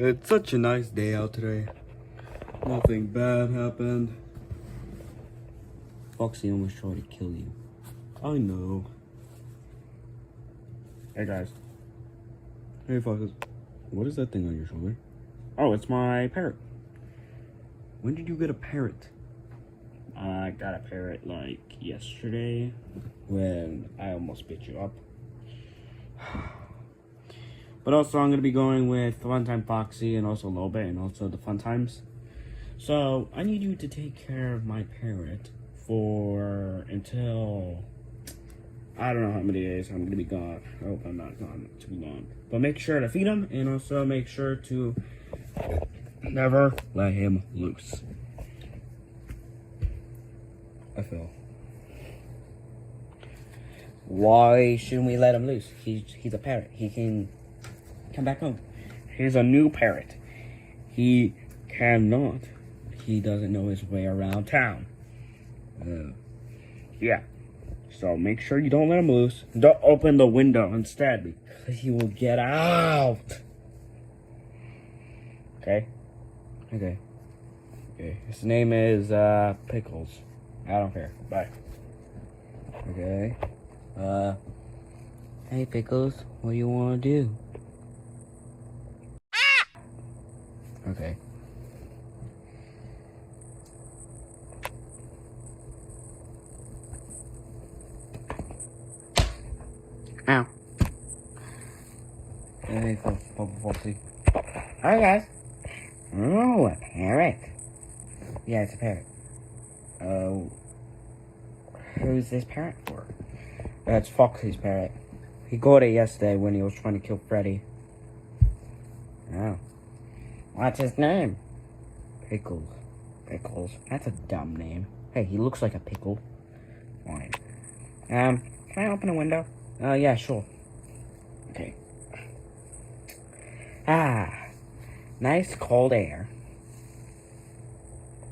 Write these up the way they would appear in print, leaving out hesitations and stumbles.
It's such a nice day out today. Nothing bad happened. Foxy almost tried to kill you. I know. Hey guys. Hey Foxy, what is that thing on your shoulder? Oh, it's my parrot. When did you get a parrot? I got a parrot like yesterday when I almost bit you up. But also I'm going to be going with Funtime Foxy and also Lobe and also the Fun Times. So I need you to take care of my parrot for until I don't know how many days I'm going to be gone. I hope I'm not gone too long. But make sure to feed him and also make sure to never let him loose. I fell. Why shouldn't we let him loose? He's a parrot. He can come back home. He's a new parrot. He cannot. He doesn't know his way around town. Yeah. So make sure you don't let him loose. Don't open the window instead because he will get out. Okay? Okay. Okay. His name is Pickles. I don't care. Bye. Okay. Hey Pickles, what do you want to do? Okay. Ow. Hey Foxy. Hi guys. Oh, a parrot. Yeah, it's a parrot. Who's this parrot for? That's Foxy's parrot. He got it yesterday when he was trying to kill Freddy. Oh. What's his name? Pickles. Pickles. That's a dumb name. Hey, he looks like a pickle. Fine. Can I open a window? Yeah, sure. Okay. Ah. Nice cold air.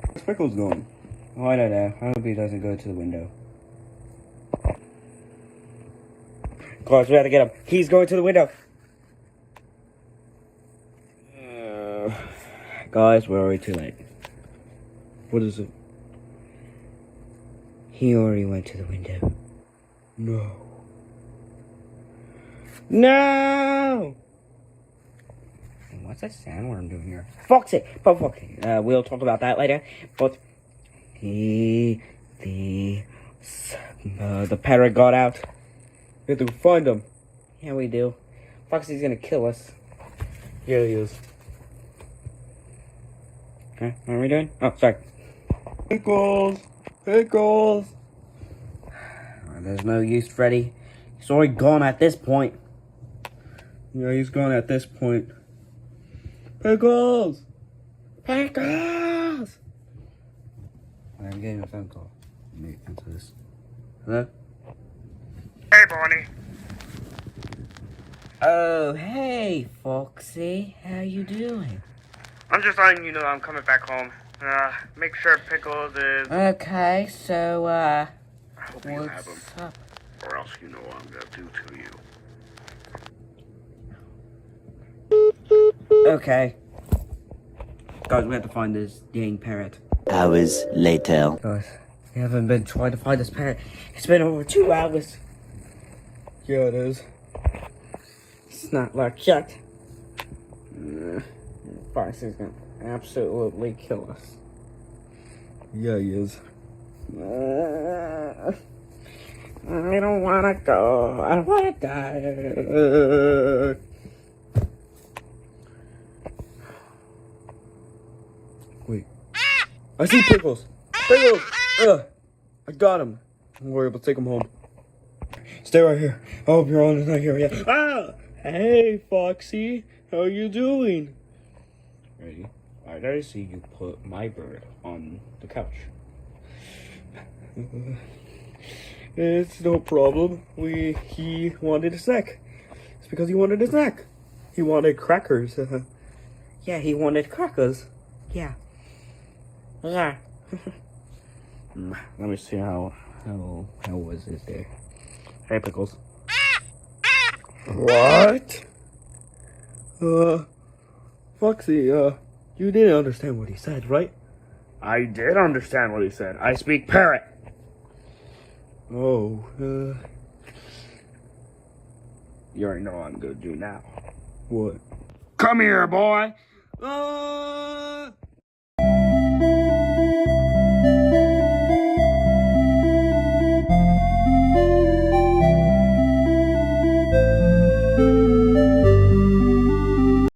Where's Pickles going? Oh, I don't know. I hope he doesn't go to the window. Guys, we gotta get him. He's going to the window. Guys, we're already too late. What is it? He already went to the window. No. No! What's that sandworm doing here? Foxy! Foxy! We'll talk about that later. But the parrot got out. We have to find him. Yeah, we do. Foxy's gonna kill us. Yeah, he is. Okay, what are we doing? Oh, sorry. Pickles! Pickles! There's no use, Freddy. He's already gone at this point. Yeah, he's gone at this point. Pickles! Pickles! I'm getting a phone call. Let me answer this. Hello? Hey, Bonnie. Oh, hey, Foxy. How you doing? I'm just letting you know I'm coming back home. Make sure Pickles is... Okay, so, I hope you have him, what's up? or else you know what I'm gonna do to you. Okay. Guys, we have to find this dang parrot. Hours later. Guys, we haven't been trying to find this parrot. It's been over 2 hours. Yeah, it is. It's not like yet. Foxy's gonna absolutely kill us. Yeah, he is. I don't wanna go. I wanna die. Wait. I see Pickles! Pickles! I got him. Don't worry, we'll take him home. Stay right here. I hope your owner's not here yet. Ah! Hey, Foxy. How you doing? Ready? I gotta see you put my bird on the couch. It's no problem. He wanted a snack. It's because he wanted a snack. He wanted crackers. Yeah, he wanted crackers. Yeah. Yeah. Let me see how was his day. Hey, Pickles. What? Foxy, you didn't understand what he said, right? I did understand what he said. I speak Parrot. Oh, You already know what I'm gonna do now. what? Come here, boy.